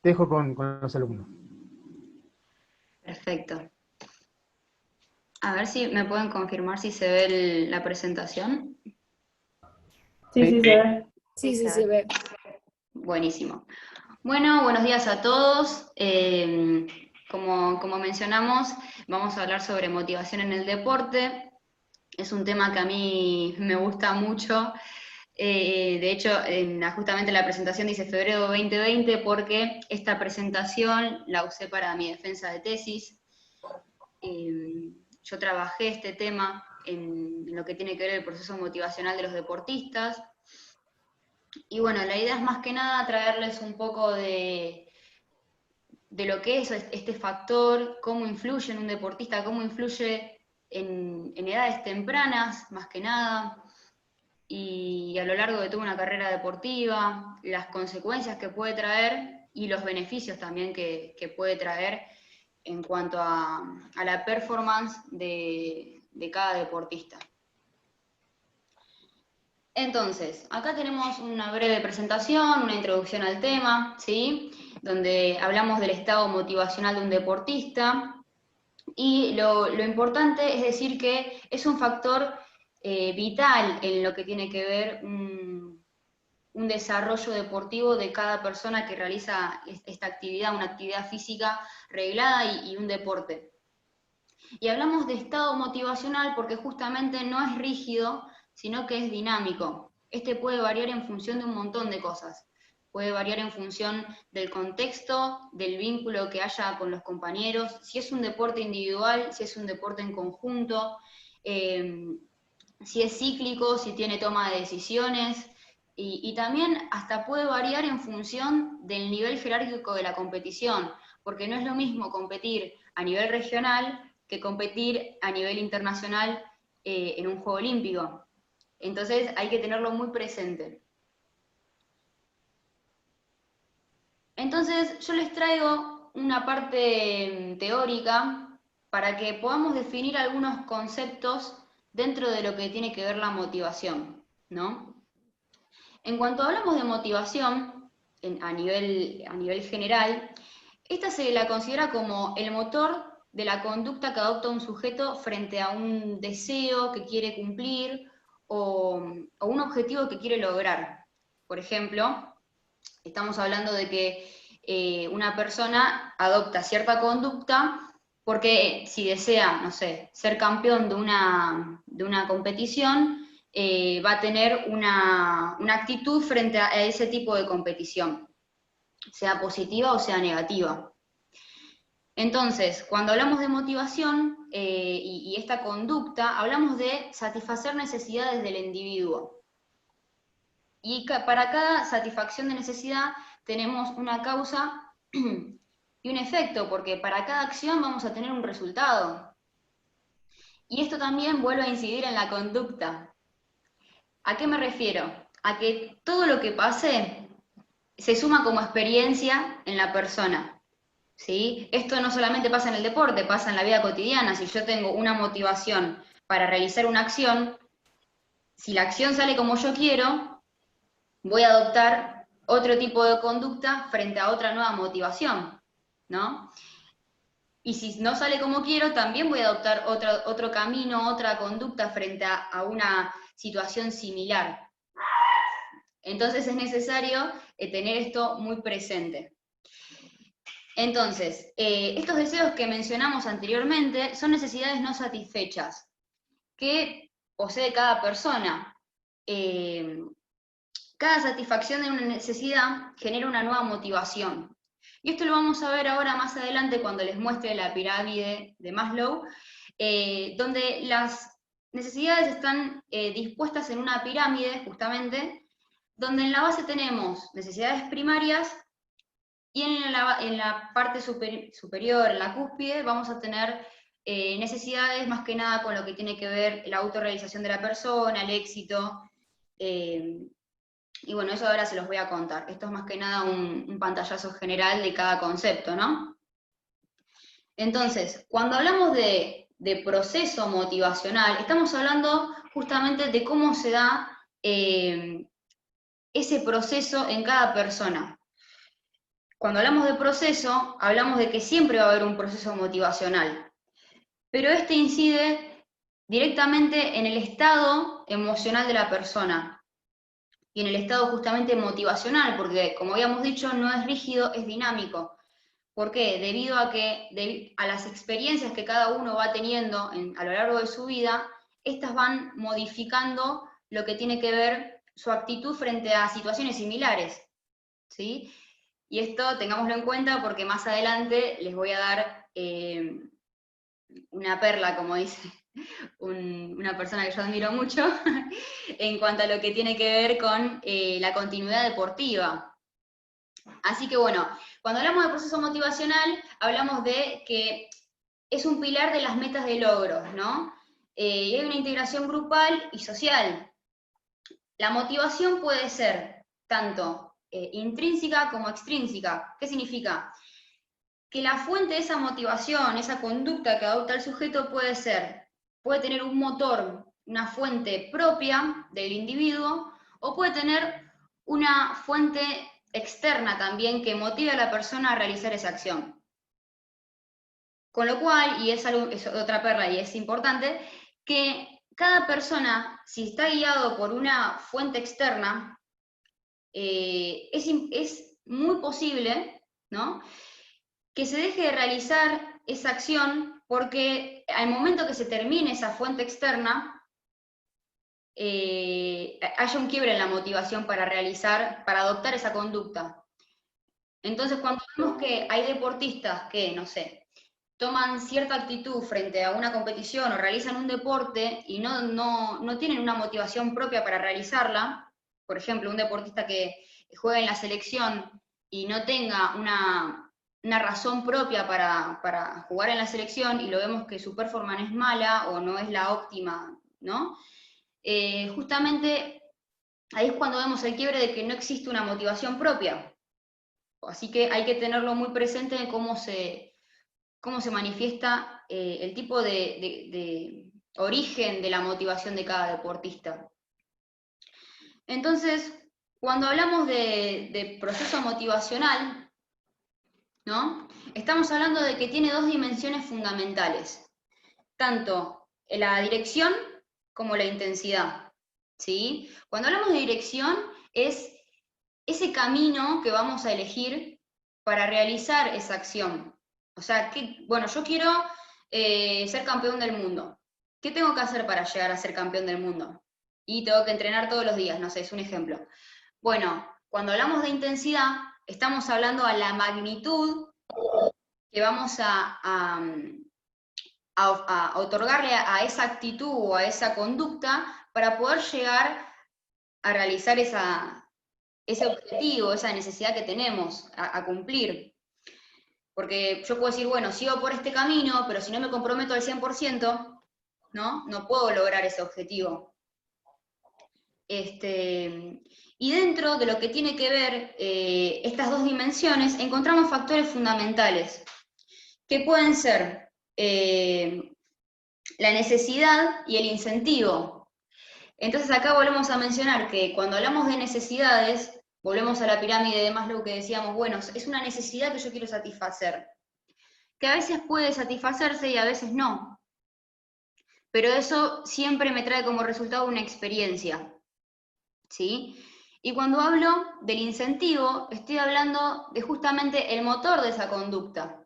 dejo con los alumnos. Perfecto. A ver si me pueden confirmar si se ve la presentación. Sí, sí, se ve. Sí, sí, se ve. Buenísimo. Bueno, buenos días a todos. Como mencionamos, vamos a hablar sobre motivación en el deporte. Es un tema que a mí me gusta mucho. De hecho, justamente la presentación dice febrero 2020 porque esta presentación la usé para mi defensa de tesis. Yo trabajé este tema en lo que tiene que ver el proceso motivacional de los deportistas. Y bueno, la idea es más que nada traerles un poco de lo que es este factor, cómo influye en un deportista, cómo influye en edades tempranas, más que nada, y a lo largo de toda una carrera deportiva, las consecuencias que puede traer y los beneficios también que puede traer en cuanto a la performance de cada deportista. Entonces, acá tenemos una breve presentación, una introducción al tema, ¿sí? Donde hablamos del estado motivacional de un deportista, y lo importante es decir que es un factor vital en lo que tiene que ver un desarrollo deportivo de cada persona que realiza esta actividad, una actividad física reglada y un deporte. Y hablamos de estado motivacional porque justamente no es rígido, sino que es dinámico. Este puede variar en función de un montón de cosas. Puede variar en función del contexto, del vínculo que haya con los compañeros, si es un deporte individual, si es un deporte en conjunto, si es cíclico, si tiene toma de decisiones, y también hasta puede variar en función del nivel jerárquico de la competición, porque no es lo mismo competir a nivel regional que competir a nivel internacional en un Juego Olímpico. Entonces hay que tenerlo muy presente. Entonces yo les traigo una parte teórica para que podamos definir algunos conceptos dentro de lo que tiene que ver la motivación, ¿no? En cuanto hablamos de motivación, a nivel general, esta se la considera como el motor de la conducta que adopta un sujeto frente a un deseo que quiere cumplir o un objetivo que quiere lograr. Por ejemplo, estamos hablando de que una persona adopta cierta conducta porque si desea, no sé, ser campeón de una competición, va a tener una actitud frente a ese tipo de competición, sea positiva o sea negativa. Entonces, cuando hablamos de motivación y esta conducta, hablamos de satisfacer necesidades del individuo. Y para cada satisfacción de necesidad tenemos una causa y un efecto, porque para cada acción vamos a tener un resultado. Y esto también vuelve a incidir en la conducta. ¿A qué me refiero? A que todo lo que pase se suma como experiencia en la persona. ¿Sí? Esto no solamente pasa en el deporte, pasa en la vida cotidiana. Si yo tengo una motivación para realizar una acción, si la acción sale como yo quiero, voy a adoptar otro tipo de conducta frente a otra nueva motivación, ¿no? Y si no sale como quiero, también voy a adoptar otro camino, otra conducta frente a una situación similar. Entonces es necesario tener esto muy presente. Entonces, estos deseos que mencionamos anteriormente son necesidades no satisfechas que posee cada persona. Cada satisfacción de una necesidad genera una nueva motivación. Y esto lo vamos a ver ahora más adelante cuando les muestre la pirámide de Maslow, donde las necesidades están dispuestas en una pirámide, justamente, donde en la base tenemos necesidades primarias y en la parte superior, en la cúspide, vamos a tener necesidades más que nada con lo que tiene que ver la autorrealización de la persona, el éxito, y bueno, eso ahora se los voy a contar. Esto es más que nada un pantallazo general de cada concepto, ¿no? Entonces, cuando hablamos de proceso motivacional, estamos hablando justamente de cómo se da ese proceso en cada persona. Cuando hablamos de proceso, hablamos de que siempre va a haber un proceso motivacional, pero este incide directamente en el estado emocional de la persona y en el estado justamente motivacional, porque como habíamos dicho, no es rígido, es dinámico. ¿Por qué? Debido a que a las experiencias que cada uno va teniendo a lo largo de su vida, estas van modificando lo que tiene que ver su actitud frente a situaciones similares, ¿sí? Y esto tengámoslo en cuenta porque más adelante les voy a dar una perla, como dice una persona que yo admiro mucho, en cuanto a lo que tiene que ver con la continuidad deportiva. Así que bueno, cuando hablamos de proceso motivacional, hablamos de que es un pilar de las metas de logros, ¿no? Y hay una integración grupal y social. La motivación puede ser tanto intrínseca como extrínseca. ¿Qué significa? Que la fuente de esa motivación, esa conducta que adopta el sujeto puede tener un motor, una fuente propia del individuo, o puede tener una fuente externa también que motive a la persona a realizar esa acción. Con lo cual, y es otra perla y es importante, que cada persona, si está guiado por una fuente externa, es muy posible, ¿no?, que se deje de realizar esa acción porque al momento que se termine esa fuente externa, haya un quiebre en la motivación para adoptar esa conducta. Entonces, cuando vemos que hay deportistas que, no sé, toman cierta actitud frente a una competición o realizan un deporte y no tienen una motivación propia para realizarla, por ejemplo, un deportista que juega en la selección y no tenga una razón propia para jugar en la selección y lo vemos que su performance es mala o no es la óptima, ¿no? Justamente ahí es cuando vemos el quiebre de que no existe una motivación propia. Así que hay que tenerlo muy presente en cómo se manifiesta el tipo de origen de la motivación de cada deportista. Entonces, cuando hablamos de proceso motivacional, ¿no?, estamos hablando de que tiene dos dimensiones fundamentales, tanto la dirección como la intensidad, ¿sí? Cuando hablamos de dirección, es ese camino que vamos a elegir para realizar esa acción. O sea, bueno, yo quiero ser campeón del mundo. ¿Qué tengo que hacer para llegar a ser campeón del mundo? Y tengo que entrenar todos los días, no sé, es un ejemplo. Bueno, cuando hablamos de intensidad, estamos hablando a la magnitud que vamos a otorgarle a esa actitud o a esa conducta para poder llegar a realizar ese objetivo, esa necesidad que tenemos a cumplir. Porque yo puedo decir, bueno, sigo por este camino, pero si no me comprometo al 100%, no puedo lograr ese objetivo. Y dentro de lo que tiene que ver estas dos dimensiones, encontramos factores fundamentales, que pueden ser la necesidad y el incentivo. Entonces acá volvemos a mencionar que cuando hablamos de necesidades, volvemos a la pirámide de Maslow que decíamos, bueno, es una necesidad que yo quiero satisfacer, que a veces puede satisfacerse y a veces no. Pero eso siempre me trae como resultado una experiencia, ¿sí? Y cuando hablo del incentivo, estoy hablando de justamente el motor de esa conducta,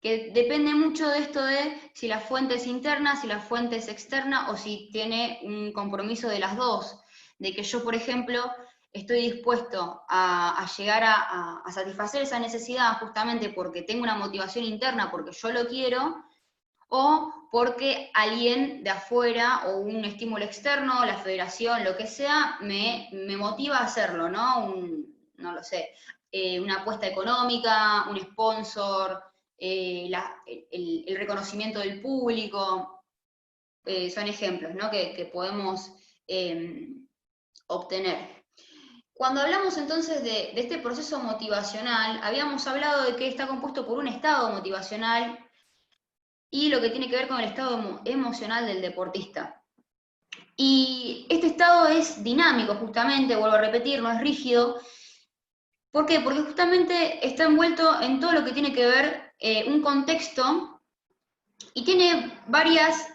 que depende mucho de esto de si la fuente es interna, si la fuente es externa o si tiene un compromiso de las dos. De que yo, por ejemplo, estoy dispuesto a llegar a satisfacer esa necesidad justamente porque tengo una motivación interna, porque yo lo quiero, o porque alguien de afuera o un estímulo externo, la federación, lo que sea, me motiva a hacerlo, ¿no? No lo sé, una apuesta económica, un sponsor, el reconocimiento del público, son ejemplos, ¿no?, que podemos obtener. Cuando hablamos entonces de este proceso motivacional, habíamos hablado de que está compuesto por un estado motivacional y lo que tiene que ver con el estado emocional del deportista. Y este estado es dinámico, justamente, vuelvo a repetir, no es rígido, ¿Por qué? Porque justamente está envuelto en todo lo que tiene que ver un contexto y tiene varias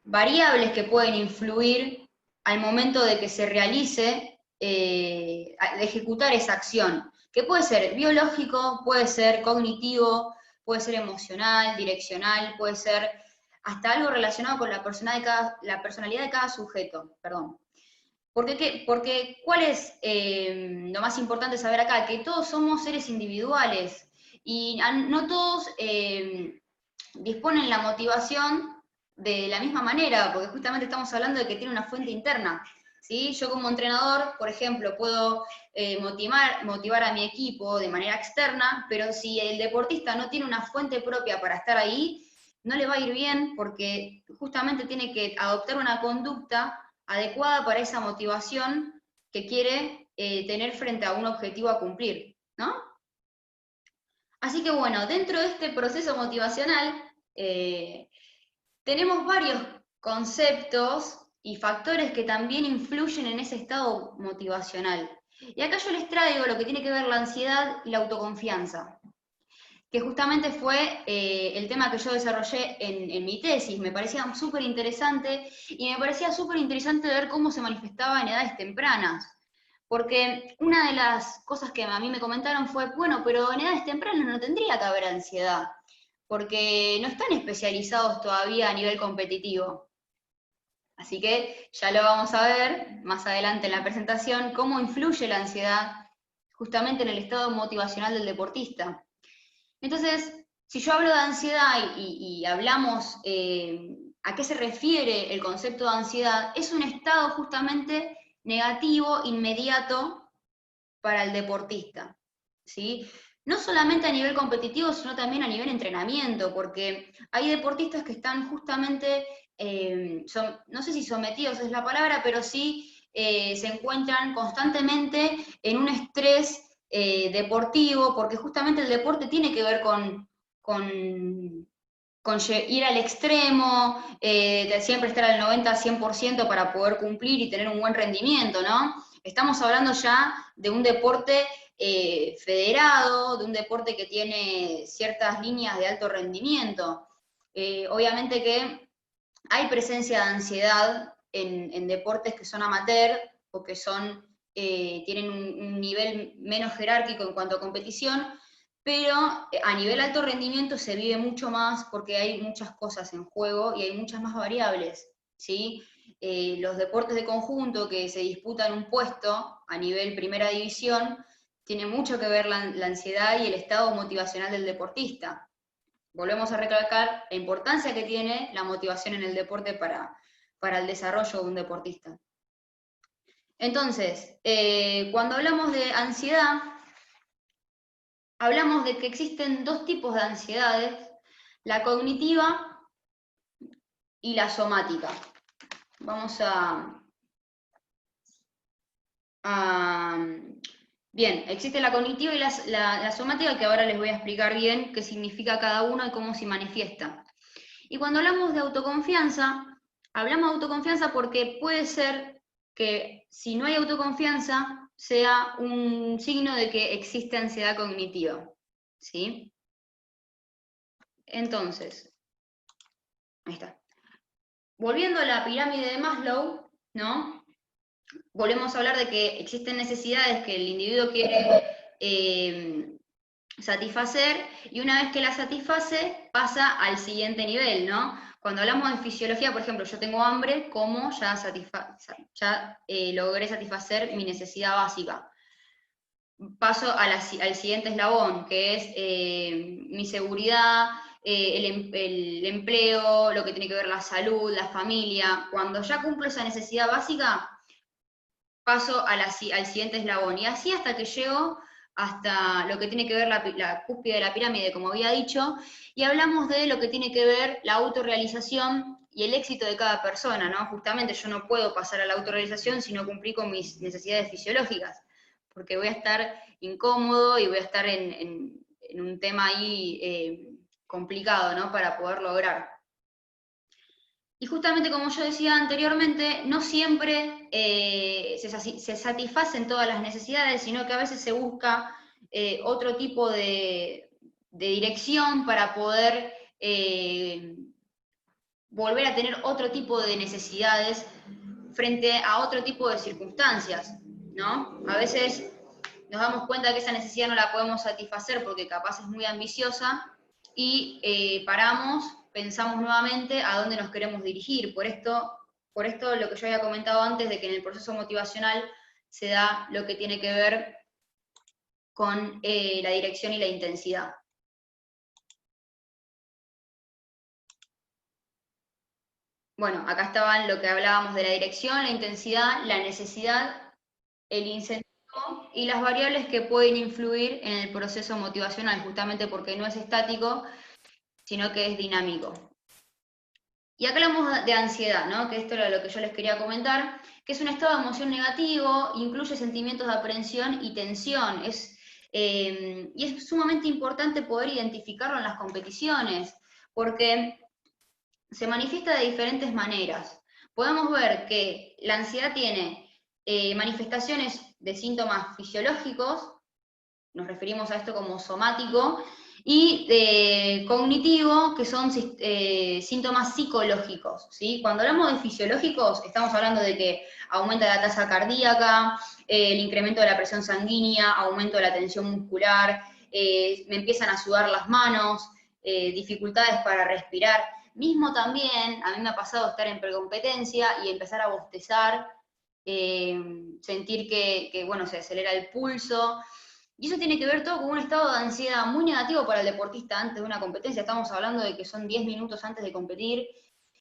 variables que pueden influir al momento de que se realice, de ejecutar esa acción, que puede ser biológico, puede ser cognitivo, puede ser emocional, direccional, puede ser hasta algo relacionado con la personalidad de cada sujeto, perdón. Porque ¿cuál es lo más importante saber acá? Que todos somos seres individuales y no todos disponen la motivación de la misma manera, porque justamente estamos hablando de que tiene una fuente interna. ¿Sí? Yo como entrenador, por ejemplo, puedo motivar a mi equipo de manera externa, pero si el deportista no tiene una fuente propia para estar ahí, no le va a ir bien porque justamente tiene que adoptar una conducta adecuada para esa motivación que quiere tener frente a un objetivo a cumplir, ¿no? Así que bueno, dentro de este proceso motivacional tenemos varios conceptos y factores que también influyen en ese estado motivacional. Y acá yo les traigo lo que tiene que ver la ansiedad y la autoconfianza, que justamente fue el tema que yo desarrollé en mi tesis. Me parecía súper interesante y me parecía súper interesante ver cómo se manifestaba en edades tempranas. Porque una de las cosas que a mí me comentaron fue, bueno, pero en edades tempranas no tendría que haber ansiedad, porque no están especializados todavía a nivel competitivo. Así que ya lo vamos a ver más adelante en la presentación, cómo influye la ansiedad justamente en el estado motivacional del deportista. Entonces, si yo hablo de ansiedad y hablamos a qué se refiere el concepto de ansiedad, es un estado justamente negativo, inmediato para el deportista, ¿sí? No solamente a nivel competitivo, sino también a nivel entrenamiento, porque hay deportistas que están justamente, no sé si sometidos es la palabra, pero sí se encuentran constantemente en un estrés deportivo, porque justamente el deporte tiene que ver con ir al extremo, de siempre estar al 90-100% para poder cumplir y tener un buen rendimiento, ¿no? Estamos hablando ya de un deporte federado, de un deporte que tiene ciertas líneas de alto rendimiento. Obviamente que hay presencia de ansiedad en deportes que son amateur o que tienen un nivel menos jerárquico en cuanto a competición, pero a nivel alto rendimiento se vive mucho más porque hay muchas cosas en juego y hay muchas más variables, ¿sí? Los deportes de conjunto que se disputan un puesto a nivel primera división, tiene mucho que ver la ansiedad y el estado motivacional del deportista. Volvemos a recalcar la importancia que tiene la motivación en el deporte para el desarrollo de un deportista. Entonces, cuando hablamos de ansiedad, hablamos de que existen dos tipos de ansiedades, la cognitiva y la somática. Vamos bien, existe la cognitiva y la somática, que ahora les voy a explicar bien qué significa cada uno y cómo se manifiesta. Y cuando hablamos de autoconfianza, hablamos de autoconfianza porque puede ser que si no hay autoconfianza sea un signo de que existe ansiedad cognitiva, ¿sí? Entonces, ahí está. Volviendo a la pirámide de Maslow, ¿no? Volvemos a hablar de que existen necesidades que el individuo quiere satisfacer, y una vez que la satisface, pasa al siguiente nivel, ¿no? Cuando hablamos de fisiología, por ejemplo, yo tengo hambre, como ya logré satisfacer mi necesidad básica. Paso al siguiente eslabón, que es mi seguridad, el empleo, lo que tiene que ver la salud, la familia. Cuando ya cumplo esa necesidad básica, paso al siguiente eslabón. Y así hasta que llego hasta lo que tiene que ver la cúspide de la pirámide, como había dicho, y hablamos de lo que tiene que ver la autorrealización y el éxito de cada persona, ¿no? Justamente yo no puedo pasar a la autorrealización si no cumplí con mis necesidades fisiológicas, porque voy a estar incómodo y voy a estar en un tema ahí complicado, ¿no? Para poder lograr. Y justamente como yo decía anteriormente, no siempre se satisfacen todas las necesidades, sino que a veces se busca otro tipo de dirección para poder volver a tener otro tipo de necesidades frente a otro tipo de circunstancias, ¿no? A veces nos damos cuenta que esa necesidad no la podemos satisfacer porque capaz es muy ambiciosa y paramos, pensamos nuevamente a dónde nos queremos dirigir. Por esto lo que yo había comentado antes de que en el proceso motivacional se da lo que tiene que ver con la dirección y la intensidad. Bueno, acá estaban lo que hablábamos de la dirección, la intensidad, la necesidad, el incentivo y las variables que pueden influir en el proceso motivacional, justamente porque no es estático, sino que es dinámico. Y acá hablamos de ansiedad, ¿no? Que esto era lo que yo les quería comentar, que es un estado de emoción negativo, incluye sentimientos de aprensión y tensión. Y es sumamente importante poder identificarlo en las competiciones, porque se manifiesta de diferentes maneras. Podemos ver que la ansiedad tiene manifestaciones de síntomas fisiológicos, nos referimos a esto como somático, y cognitivo, que son síntomas psicológicos, ¿sí? Cuando hablamos de fisiológicos, estamos hablando de que aumenta la tasa cardíaca, el incremento de la presión sanguínea, aumento de la tensión muscular, me empiezan a sudar las manos, dificultades para respirar. Mismo también, a mí me ha pasado estar en precompetencia y empezar a bostezar, sentir que, bueno, se acelera el pulso, y eso tiene que ver todo con un estado de ansiedad muy negativo para el deportista antes de una competencia. Estamos hablando de que son 10 minutos antes de competir,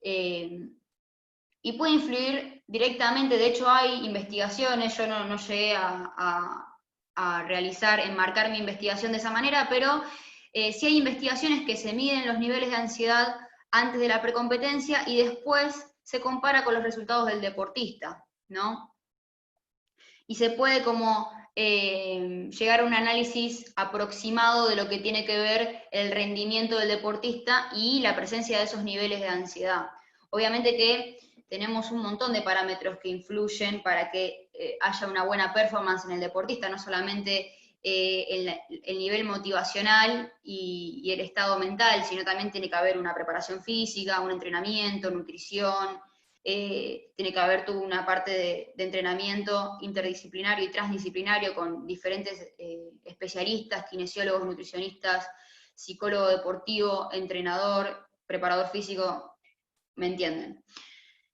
y puede influir directamente. De hecho, hay investigaciones, yo no llegué a realizar, enmarcar mi investigación de esa manera, pero sí hay investigaciones que se miden los niveles de ansiedad antes de la precompetencia y después se compara con los resultados del deportista, ¿no? Y se puede como llegar a un análisis aproximado de lo que tiene que ver el rendimiento del deportista y la presencia de esos niveles de ansiedad. Obviamente que tenemos un montón de parámetros que influyen para que haya una buena performance en el deportista, no solamente el nivel motivacional y el estado mental, sino también tiene que haber una preparación física, un entrenamiento, nutrición, tiene que haber toda una parte de entrenamiento interdisciplinario y transdisciplinario con diferentes especialistas, kinesiólogos, nutricionistas, psicólogo deportivo, entrenador, preparador físico, ¿me entienden?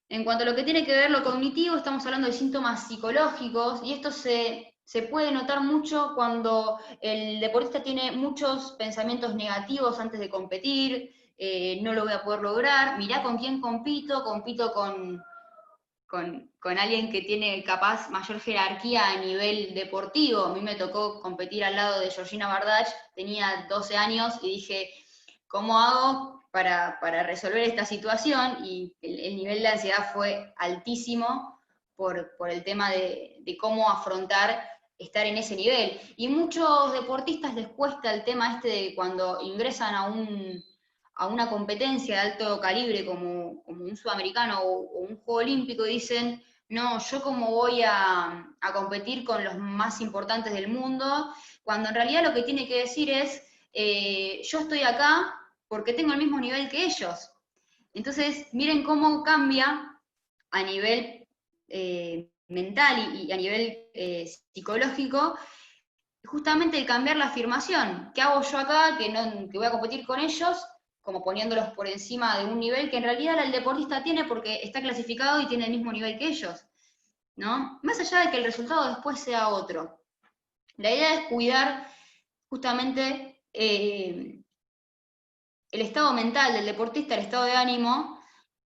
En cuanto a lo que tiene que ver lo cognitivo, estamos hablando de síntomas psicológicos, y esto se puede notar mucho cuando el deportista tiene muchos pensamientos negativos antes de competir, no lo voy a poder lograr, mirá con quién compito con alguien que tiene capaz mayor jerarquía a nivel deportivo. A mí me tocó competir al lado de Georgina Bardach, tenía 12 años y dije, ¿cómo hago para resolver esta situación? Y el nivel de ansiedad fue altísimo por el tema de cómo afrontar estar en ese nivel. Y muchos deportistas les cuesta el tema este de cuando ingresan a una competencia de alto calibre como un sudamericano o un juego olímpico, y dicen, no, yo cómo voy a competir con los más importantes del mundo, cuando en realidad lo que tiene que decir es, yo estoy acá porque tengo el mismo nivel que ellos. Entonces, miren cómo cambia a nivel mental y a nivel psicológico, justamente el cambiar la afirmación. ¿Qué hago yo acá que voy a competir con ellos? Como poniéndolos por encima de un nivel que en realidad el deportista tiene porque está clasificado y tiene el mismo nivel que ellos, ¿no? Más allá de que el resultado después sea otro. La idea es cuidar justamente el estado mental del deportista, el estado de ánimo,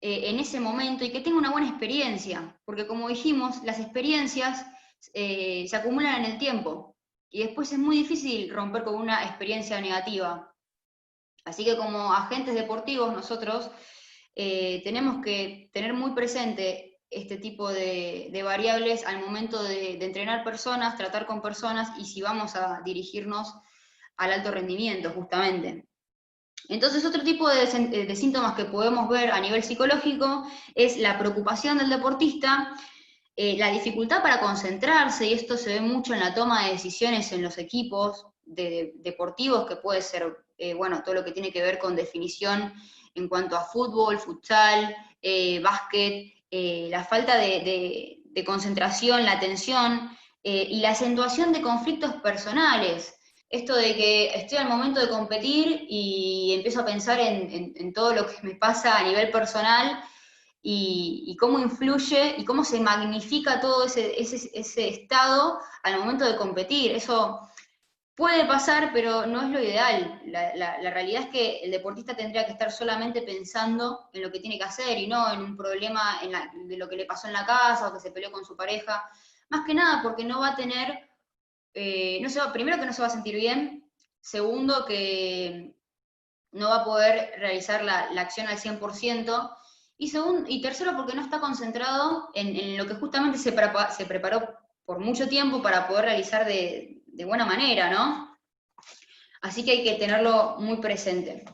en ese momento, y que tenga una buena experiencia, porque como dijimos, las experiencias se acumulan en el tiempo, y después es muy difícil romper con una experiencia negativa. Así que como agentes deportivos nosotros tenemos que tener muy presente este tipo de variables al momento de entrenar personas, tratar con personas, y si vamos a dirigirnos al alto rendimiento, justamente. Entonces, otro tipo de síntomas que podemos ver a nivel psicológico es la preocupación del deportista, la dificultad para concentrarse, y esto se ve mucho en la toma de decisiones en los equipos deportivos, que puede ser, bueno, todo lo que tiene que ver con definición en cuanto a fútbol, futsal, básquet, la falta de concentración, la tensión, y la acentuación de conflictos personales. Esto de que estoy al momento de competir y empiezo a pensar en todo lo que me pasa a nivel personal y cómo influye y cómo se magnifica todo ese estado al momento de competir. Eso puede pasar, pero no es lo ideal. La realidad es que el deportista tendría que estar solamente pensando en lo que tiene que hacer y no en un problema de lo que le pasó en la casa o que se peleó con su pareja. Más que nada porque no va a tener, primero que no se va a sentir bien, segundo que no va a poder realizar la acción al 100%, y tercero porque no está concentrado en lo que justamente se preparó por mucho tiempo para poder realizar de buena manera, ¿no? Así que hay que tenerlo muy presente.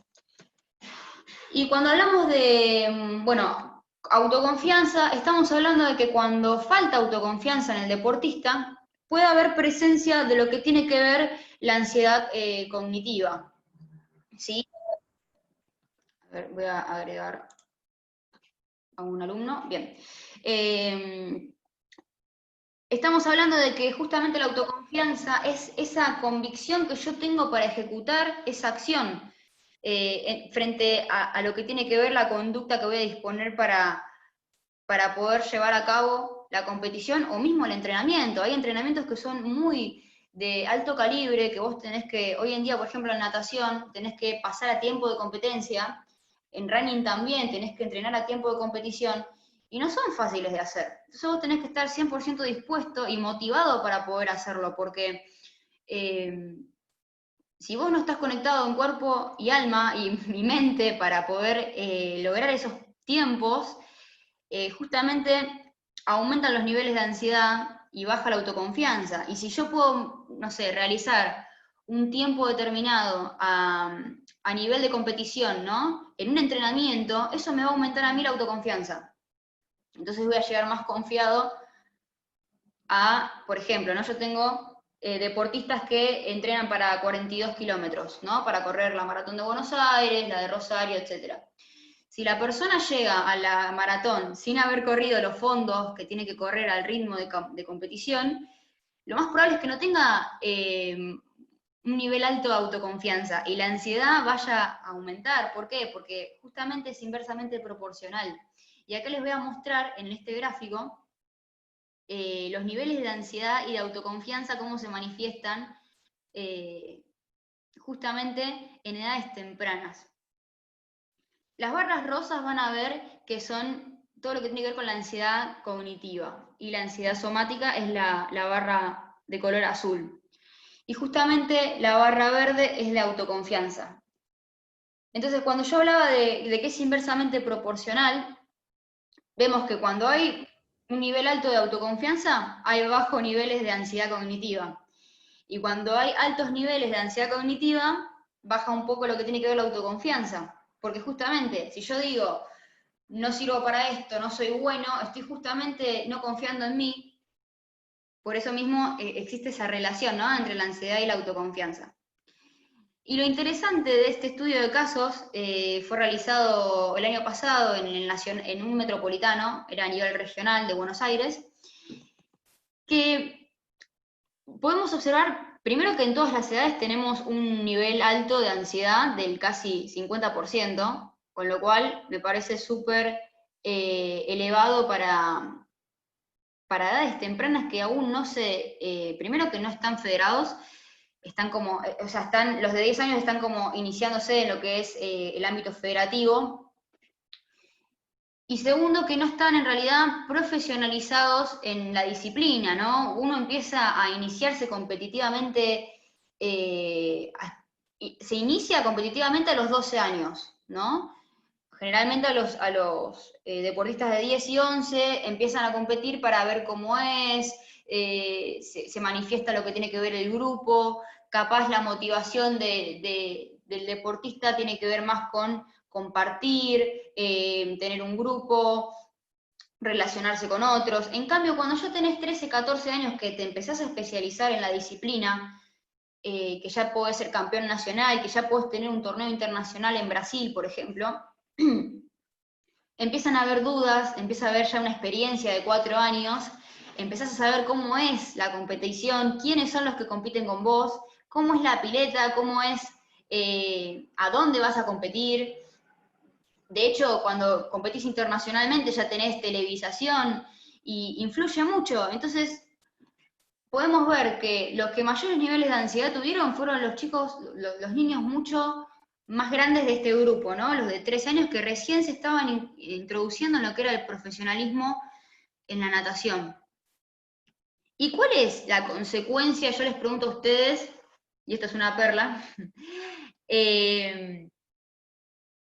Y cuando hablamos de, bueno, autoconfianza, estamos hablando de que cuando falta autoconfianza en el deportista, puede haber presencia de lo que tiene que ver la ansiedad cognitiva, ¿sí? A ver, voy a agregar a un alumno. Bien. Estamos hablando de que justamente la autoconfianza es esa convicción que yo tengo para ejecutar esa acción frente a lo que tiene que ver la conducta que voy a disponer para poder llevar a cabo la competición o mismo el entrenamiento. Hay entrenamientos que son muy de alto calibre, que vos tenés que, hoy en día, por ejemplo, en natación, tenés que pasar a tiempo de competencia, en running también tenés que entrenar a tiempo de competición, y no son fáciles de hacer. Entonces vos tenés que estar 100% dispuesto y motivado para poder hacerlo, porque si vos no estás conectado en cuerpo y alma y mente para poder lograr esos tiempos, justamente aumentan los niveles de ansiedad y baja la autoconfianza. Y si yo puedo, no sé, realizar un tiempo determinado a nivel de competición, ¿no? En un entrenamiento, eso me va a aumentar a mí la autoconfianza. Entonces voy a llegar más confiado a, por ejemplo, ¿no? Yo tengo deportistas que entrenan para 42 kilómetros, ¿no? Para correr la Maratón de Buenos Aires, la de Rosario, etc. Si la persona llega a la maratón sin haber corrido los fondos que tiene que correr al ritmo de competición, lo más probable es que no tenga un nivel alto de autoconfianza y la ansiedad vaya a aumentar. ¿Por qué? Porque justamente es inversamente proporcional. Y acá les voy a mostrar en este gráfico los niveles de ansiedad y de autoconfianza, cómo se manifiestan justamente en edades tempranas. Las barras rosas van a ver que son todo lo que tiene que ver con la ansiedad cognitiva, y la ansiedad somática es la barra de color azul. Y justamente la barra verde es la autoconfianza. Entonces, cuando yo hablaba de que es inversamente proporcional, vemos que cuando hay un nivel alto de autoconfianza, hay bajos niveles de ansiedad cognitiva. Y cuando hay altos niveles de ansiedad cognitiva, baja un poco lo que tiene que ver la autoconfianza. Porque justamente, si yo digo, no sirvo para esto, no soy bueno, estoy justamente no confiando en mí. Por eso mismo existe esa relación, ¿no?, entre la ansiedad y la autoconfianza. Y lo interesante de este estudio de casos fue realizado el año pasado en un metropolitano, era a nivel regional de Buenos Aires, que podemos observar, primero, que en todas las edades tenemos un nivel alto de ansiedad del casi 50%, con lo cual me parece súper elevado para edades tempranas que aún no primero que no están federados, están como, o sea, los de 10 años están como iniciándose en lo que es el ámbito federativo, y segundo, que no están en realidad profesionalizados en la disciplina, ¿no? Uno empieza a iniciarse competitivamente, se inicia competitivamente a los 12 años, ¿no? Generalmente a los deportistas de 10 y 11 empiezan a competir para ver cómo es, se manifiesta lo que tiene que ver el grupo, capaz la motivación de del deportista tiene que ver más con compartir, tener un grupo, relacionarse con otros. En cambio, cuando ya tenés 13, 14 años que te empezás a especializar en la disciplina, que ya podés ser campeón nacional, que ya podés tener un torneo internacional en Brasil, por ejemplo, empiezan a haber dudas, empieza a haber ya una experiencia de 4 años, empezás a saber cómo es la competición, quiénes son los que compiten con vos, cómo es la pileta, cómo es, a dónde vas a competir. De hecho, cuando competís internacionalmente ya tenés televisación y influye mucho. Entonces, podemos ver que los que mayores niveles de ansiedad tuvieron fueron los chicos, los niños mucho más grandes de este grupo, ¿no? Los de 13 años que recién se estaban introduciendo en lo que era el profesionalismo en la natación. ¿Y cuál es la consecuencia? Yo les pregunto a ustedes, y esta es una perla,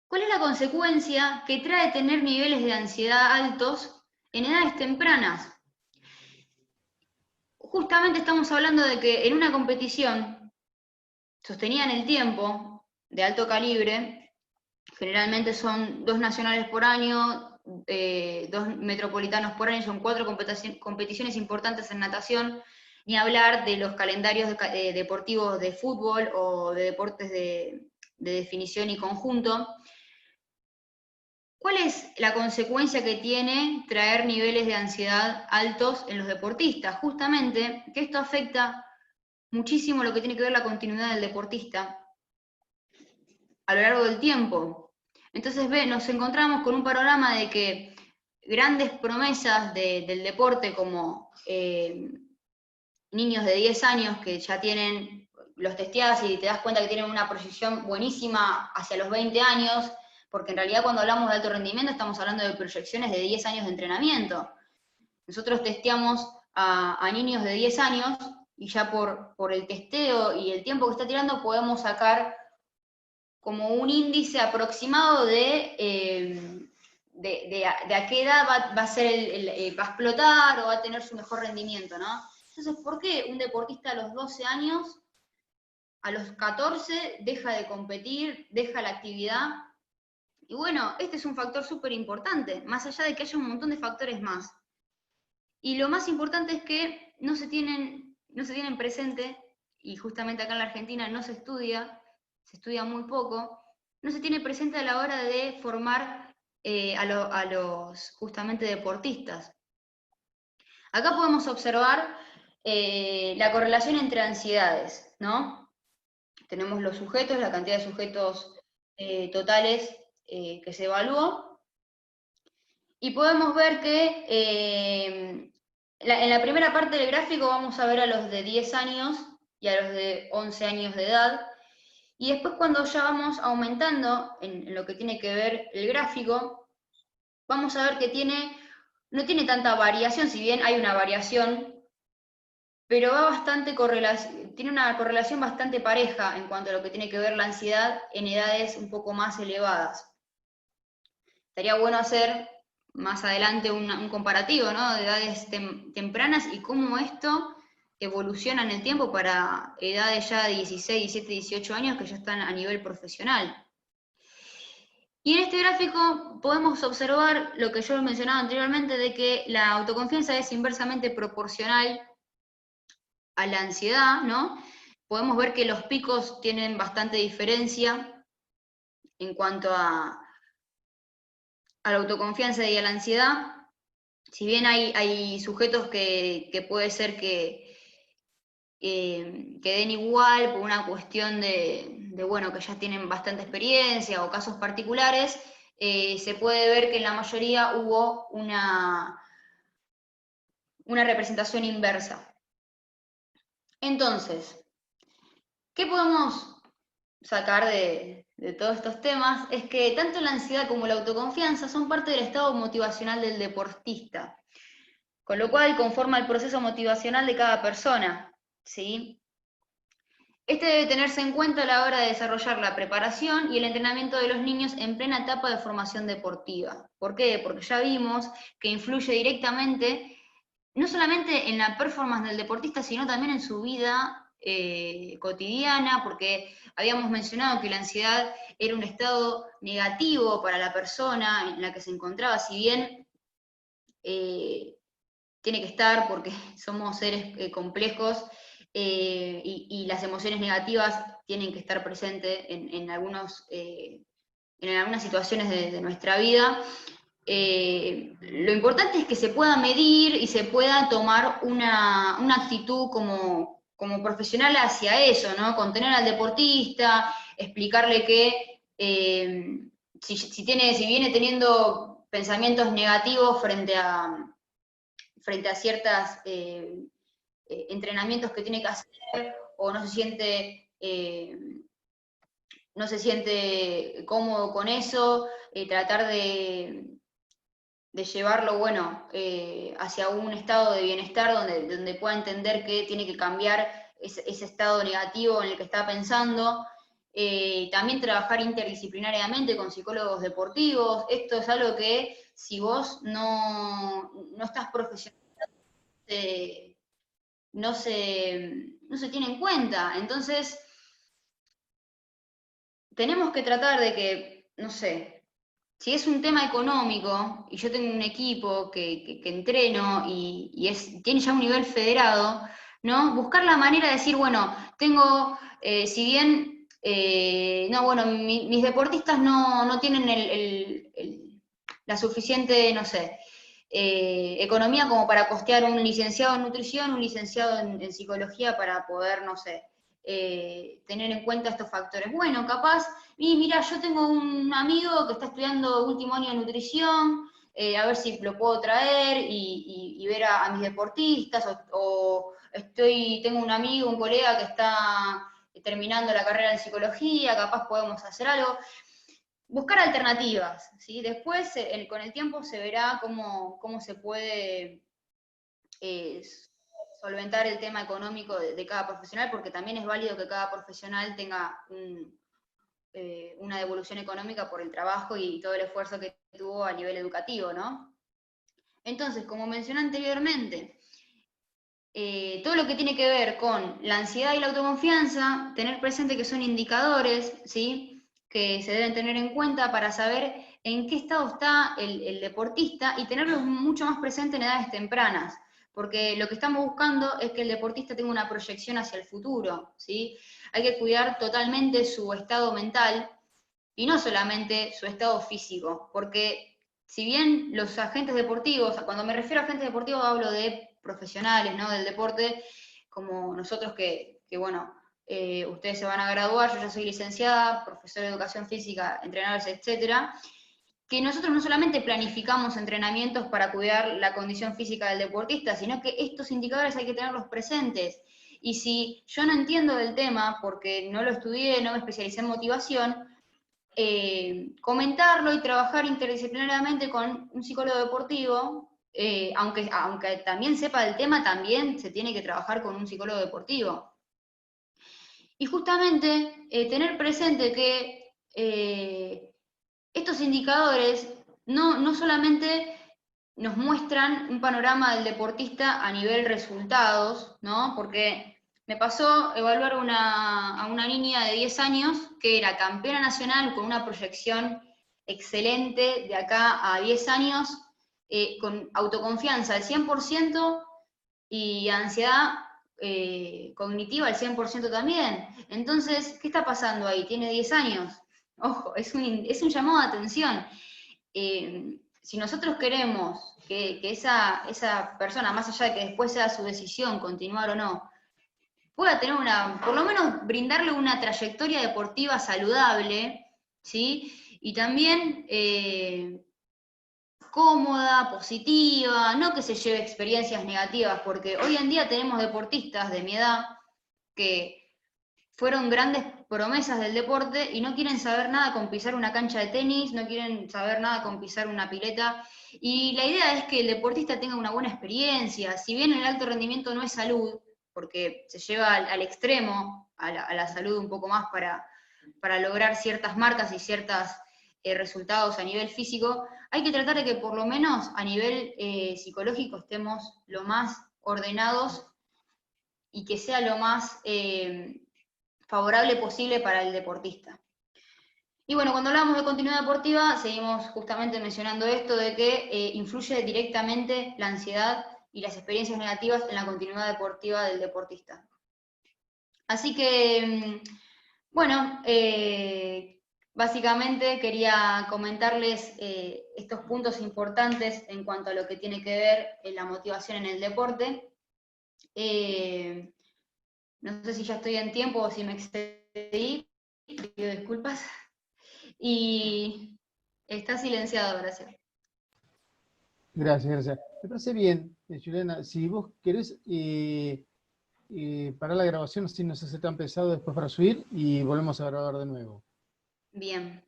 ¿cuál es la consecuencia que trae tener niveles de ansiedad altos en edades tempranas? Justamente estamos hablando de que en una competición sostenida en el tiempo, de alto calibre, generalmente son 2 nacionales por año, 2 metropolitanos por año, son 4 competiciones importantes en natación, ni hablar de los calendarios deportivos de fútbol o de deportes de definición y conjunto. ¿Cuál es la consecuencia que tiene traer niveles de ansiedad altos en los deportistas? Justamente que esto afecta muchísimo lo que tiene que ver la continuidad del deportista a lo largo del tiempo. Entonces nos encontramos con un panorama de que grandes promesas del deporte como niños de 10 años que ya tienen, los testeás y te das cuenta que tienen una proyección buenísima hacia los 20 años, porque en realidad cuando hablamos de alto rendimiento estamos hablando de proyecciones de 10 años de entrenamiento. Nosotros testeamos a niños de 10 años y ya por el testeo y el tiempo que está tirando podemos sacar como un índice aproximado de a qué edad va a ser va a explotar o va a tener su mejor rendimiento, ¿no? Entonces, ¿por qué un deportista a los 12 años, a los 14, deja de competir, deja la actividad? Y bueno, este es un factor súper importante, más allá de que haya un montón de factores más. Y lo más importante es que no se tienen presente, y justamente acá en la Argentina no se estudia muy poco, no se tiene presente a la hora de formar a los justamente deportistas. Acá podemos observar la correlación entre ansiedades, ¿no? Tenemos los sujetos, la cantidad de sujetos totales que se evaluó, y podemos ver que en la primera parte del gráfico vamos a ver a los de 10 años y a los de 11 años de edad, y después cuando ya vamos aumentando en lo que tiene que ver el gráfico, vamos a ver que no tiene tanta variación, si bien hay una variación, pero tiene una correlación bastante pareja en cuanto a lo que tiene que ver la ansiedad en edades un poco más elevadas. Estaría bueno hacer más adelante un comparativo, ¿no? De edades tempranas y cómo esto evoluciona en el tiempo para edades ya de 16, 17, 18 años que ya están a nivel profesional. Y en este gráfico podemos observar lo que yo mencionaba anteriormente, de que la autoconfianza es inversamente proporcional a la ansiedad, ¿no? Podemos ver que los picos tienen bastante diferencia en cuanto a la autoconfianza y a la ansiedad. Si bien hay sujetos que puede ser que den igual por una cuestión bueno, que ya tienen bastante experiencia o casos particulares, se puede ver que en la mayoría hubo una representación inversa. Entonces, ¿qué podemos sacar de todos estos temas? Es que tanto la ansiedad como la autoconfianza son parte del estado motivacional del deportista, con lo cual conforma el proceso motivacional de cada persona, ¿sí? Este debe tenerse en cuenta a la hora de desarrollar la preparación y el entrenamiento de los niños en plena etapa de formación deportiva. ¿Por qué? Porque ya vimos que influye directamente no solamente en la performance del deportista, sino también en su vida cotidiana, porque habíamos mencionado que la ansiedad era un estado negativo para la persona en la que se encontraba, si bien tiene que estar porque somos seres complejos y las emociones negativas tienen que estar presentes en algunas situaciones de nuestra vida. Lo importante es que se pueda medir y se pueda tomar una actitud como profesional hacia eso, ¿no? Contener al deportista, explicarle que si viene teniendo pensamientos negativos frente a ciertos entrenamientos que tiene que hacer, o no se siente cómodo con eso, tratar de llevarlo, bueno, hacia un estado de bienestar donde pueda entender que tiene que cambiar ese estado negativo en el que está pensando. También trabajar interdisciplinariamente con psicólogos deportivos. Esto es algo que si vos no estás profesional, no se tiene en cuenta. Entonces, tenemos que tratar de que, no sé, si es un tema económico y yo tengo un equipo que entreno y tiene ya un nivel federado, ¿no? Buscar la manera de decir, bueno, tengo, si bien, no, bueno, mis deportistas no tienen la suficiente, no sé, economía como para costear un licenciado en nutrición, un licenciado en psicología para poder, no sé, tener en cuenta estos factores. Bueno, capaz, y mira, yo tengo un amigo que está estudiando último año de nutrición, a ver si lo puedo traer y ver a mis deportistas, o tengo un amigo, un colega que está terminando la carrera en psicología, capaz podemos hacer algo. Buscar alternativas, ¿sí? Después, con el tiempo, se verá cómo se puede eh, solventar el tema económico de cada profesional, porque también es válido que cada profesional tenga una devolución económica por el trabajo y todo el esfuerzo que tuvo a nivel educativo, ¿no? Entonces, como mencioné anteriormente, todo lo que tiene que ver con la ansiedad y la autoconfianza, tener presente que son indicadores, ¿sí? Que se deben tener en cuenta para saber en qué estado está el deportista y tenerlos mucho más presente en edades tempranas, porque lo que estamos buscando es que el deportista tenga una proyección hacia el futuro, ¿sí? Hay que cuidar totalmente su estado mental y no solamente su estado físico, porque si bien los agentes deportivos, cuando me refiero a agentes deportivos hablo de profesionales, ¿no? Del deporte, como nosotros bueno, ustedes se van a graduar, yo ya soy licenciada, profesora de educación física, entrenadores, etcétera, que nosotros no solamente planificamos entrenamientos para cuidar la condición física del deportista, sino que estos indicadores hay que tenerlos presentes. Y si yo no entiendo del tema, porque no lo estudié, no me especialicé en motivación, comentarlo y trabajar interdisciplinariamente con un psicólogo deportivo, aunque también sepa del tema, también se tiene que trabajar con un psicólogo deportivo. Y justamente tener presente que estos indicadores no solamente nos muestran un panorama del deportista a nivel resultados, ¿no? Porque me pasó evaluar a una niña de 10 años que era campeona nacional con una proyección excelente de acá a 10 años, con autoconfianza al 100% y ansiedad cognitiva al 100% también. Entonces, ¿qué está pasando ahí? Tiene 10 años. Ojo, es un llamado de atención. Si nosotros queremos que esa persona, más allá de que después sea su decisión continuar o no, pueda tener por lo menos brindarle una trayectoria deportiva saludable, ¿sí? Y también cómoda, positiva, no que se lleve experiencias negativas, porque hoy en día tenemos deportistas de mi edad que fueron grandes promesas del deporte y no quieren saber nada con pisar una cancha de tenis, no quieren saber nada con pisar una pileta. Y la idea es que el deportista tenga una buena experiencia. Si bien el alto rendimiento no es salud, porque se lleva al extremo, a la salud un poco más para lograr ciertas marcas y ciertos resultados a nivel físico, hay que tratar de que por lo menos a nivel psicológico estemos lo más ordenados y que sea lo más favorable posible para el deportista. Y bueno, cuando hablamos de continuidad deportiva, seguimos justamente mencionando esto de que influye directamente la ansiedad y las experiencias negativas en la continuidad deportiva del deportista. Así que, bueno, básicamente quería comentarles estos puntos importantes en cuanto a lo que tiene que ver la motivación en el deporte. No sé si ya estoy en tiempo o si me excedí, pido disculpas. Y está silenciado, gracias. Gracias, gracias. Me parece bien, Juliana. Si vos querés parar la grabación, así no se hace tan pesado después para subir y volvemos a grabar de nuevo. Bien.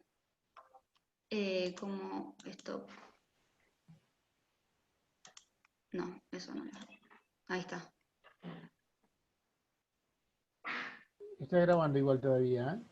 ¿Cómo esto? No, eso no. Ahí está. Está grabando igual todavía, ¿eh?